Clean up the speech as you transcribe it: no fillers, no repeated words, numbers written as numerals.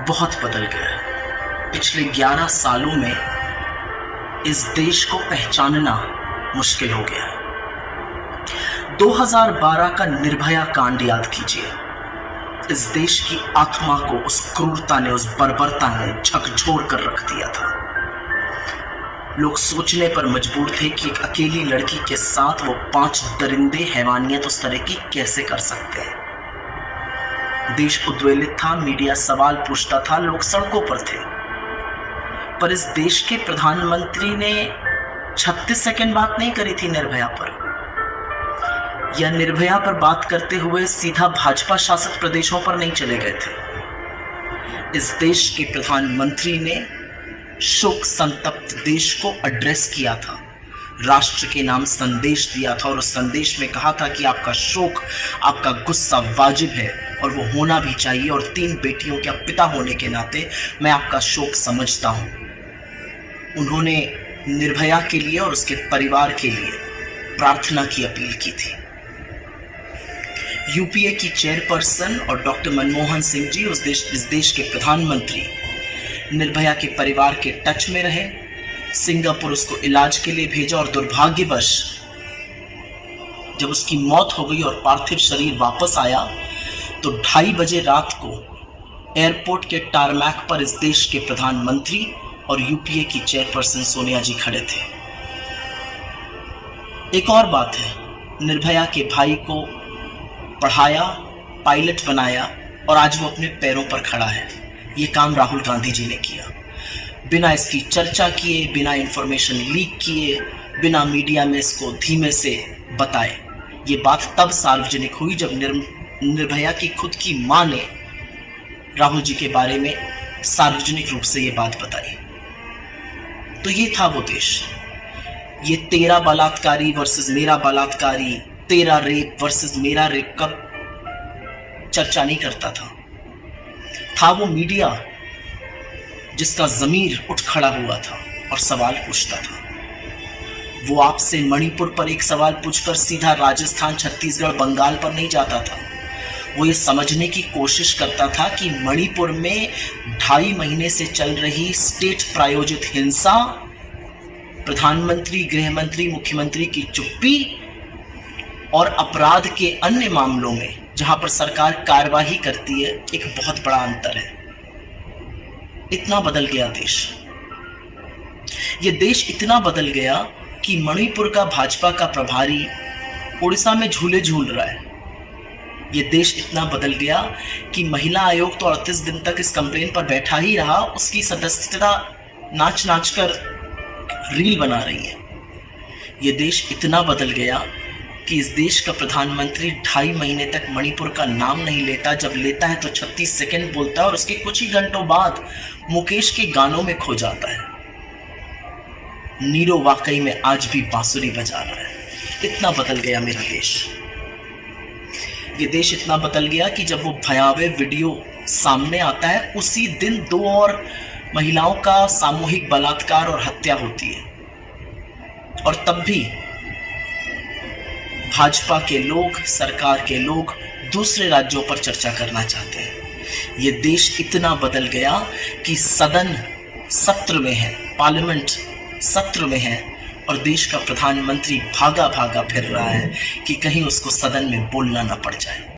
बहुत बदल गया है। पिछले 11 सालों में इस देश को पहचानना मुश्किल हो गया है। 2012 का निर्भया कांड याद कीजिए। इस देश की आत्मा को उस क्रूरता ने, उस बर्बरता ने झकझोर कर रख दिया था। लोग सोचने पर मजबूर थे कि एक अकेली लड़की के साथ वो 5 दरिंदे हैवानियत उस तरह की कैसे कर सकते हैं। देश उद्वेलित था, मीडिया सवाल पूछता था, लोग सड़कों पर थे। पर इस देश के प्रधानमंत्री ने 36 सेकंड बात नहीं करी थी निर्भया पर, या निर्भया पर बात करते हुए सीधा भाजपा शासित प्रदेशों पर नहीं चले गए थे। इस देश के प्रधानमंत्री ने शोक संतप्त देश को एड्रेस किया था, राष्ट्र के नाम संदेश दिया था और उस संदेश में कहा था कि आपका शोक, आपका गुस्सा वाजिब है और वो होना भी चाहिए, और 3 बेटियों के पिता होने के नाते मैं आपका शोक समझता हूं। उन्होंने निर्भया के लिए और उसके परिवार के लिए प्रार्थना की अपील की थी। यूपीए की चेयरपर्सन और डॉक्टर मनमोहन सिंह जी, इस देश के प्रधानमंत्री, निर्भया के परिवार के टच में रहे। सिंगापुर उसको इलाज के लिए भेजा और दुर्भाग्यवश जब उसकी मौत हो गई और पार्थिव शरीर वापस आया तो 2:30 बजे रात को एयरपोर्ट के टारमैक पर इस देश के प्रधानमंत्री और यूपीए की चेयरपर्सन सोनिया जी खड़े थे। एक और बात है, निर्भया के भाई को पढ़ाया, पायलट बनाया और आज वो अपने पैरों पर खड़ा है। ये काम राहुल गांधी जी ने किया, बिना इसकी चर्चा किए, बिना इंफॉर्मेशन लीक किए, बिना मीडिया में इसको धीमे से बताए। ये बात तब सार्वजनिक हुई जब निर्भया की खुद की मां ने राहुल जी के बारे में सार्वजनिक रूप से ये बात बताई। तो ये था वो देश। ये 13 बलात्कारी वर्सेस मेरा बलात्कारी, 13 रेप वर्सेस मेरा रेप का चर्चा नहीं करता था वो मीडिया जिसका ज़मीर उठ खड़ा हुआ था और सवाल पूछता था। वो आपसे मणिपुर पर एक सवाल पूछकर सीधा राजस्थान, छत्तीसगढ़, बंगाल पर नहीं जाता था। वो ये समझने की कोशिश करता था कि मणिपुर में 2.5 महीने से चल रही स्टेट प्रायोजित हिंसा, प्रधानमंत्री, गृहमंत्री, मुख्यमंत्री की चुप्पी और अपराध के अन्य मामलों में जहां पर सरकार कार्यवाही करती है, एक बहुत बड़ा अंतर है। इतना बदल गया देश। ये देश इतना बदल गया कि मणिपुर का भाजपा का प्रभारी उड़ीसा में झूले झूल रहा है। ये देश इतना बदल गया कि महिला आयोग तो 38 दिन तक इस कंप्लेन पर बैठा ही रहा, उसकी सदस्यता नाच नाच कर रील बना रही है। ये देश इतना बदल गया कि इस देश का प्रधानमंत्री 2.5 महीने तक मणिपुर का नाम नहीं लेता। जब लेता है तो 36 सेकंड बोलता है और उसके कुछ ही घंटों बाद मुकेश के गानों में खो जाता है। नीरो वाकई में आज भी बांसुरी बजा रहा है। इतना बदल गया मेरा देश। ये देश इतना बदल गया कि जब वो भयावह वीडियो सामने आता है, उसी दिन 2 और महिलाओं का सामूहिक बलात्कार और हत्या होती है, और तब भी भाजपा के लोग, सरकार के लोग दूसरे राज्यों पर चर्चा करना चाहते हैं। ये देश इतना बदल गया कि सदन सत्र में है, पार्लियामेंट सत्र में है, और देश का प्रधानमंत्री भागा भागा फिर रहा है कि कहीं उसको सदन में बोलना ना पड़ जाए।